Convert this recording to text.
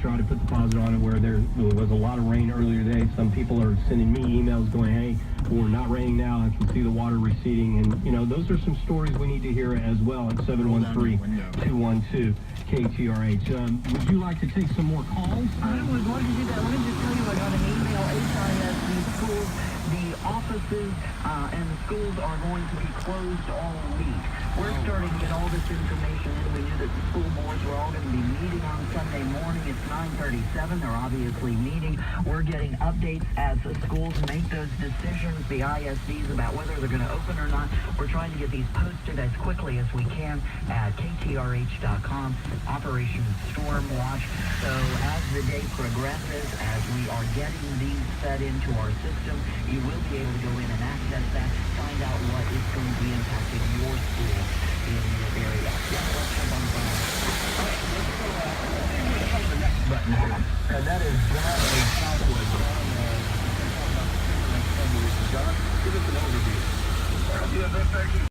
try to put the positive on it where there was a lot of rain earlier today. Some people are sending me emails going, hey, we're not raining now. I can see the water receding. And, those are some stories we need to hear as well at 713-212-KTRH. Would you like to take some more calls? I would love to do that. Let me just tell you, I got an email, HISD schools, the offices and the schools are going to be closed all week. We're starting to get all this information in. We knew that the school boards were all going to be meeting on Sunday morning. It's 9:37. They're obviously meeting. We're getting updates as the schools make those decisions, the ISDs, about whether they're going to open or not. We're trying to get these posted as quickly as we can at ktrh.com, Operation Storm Watch. So as the day progresses, as we are getting these fed into our system, you will be able to go in and access that, find out what is going to be impacting your school in your area. Yeah, let's jump on the phone. All right, let's go the next button here. And that is John in Southwood. John, give us an overview. Yeah, that's actually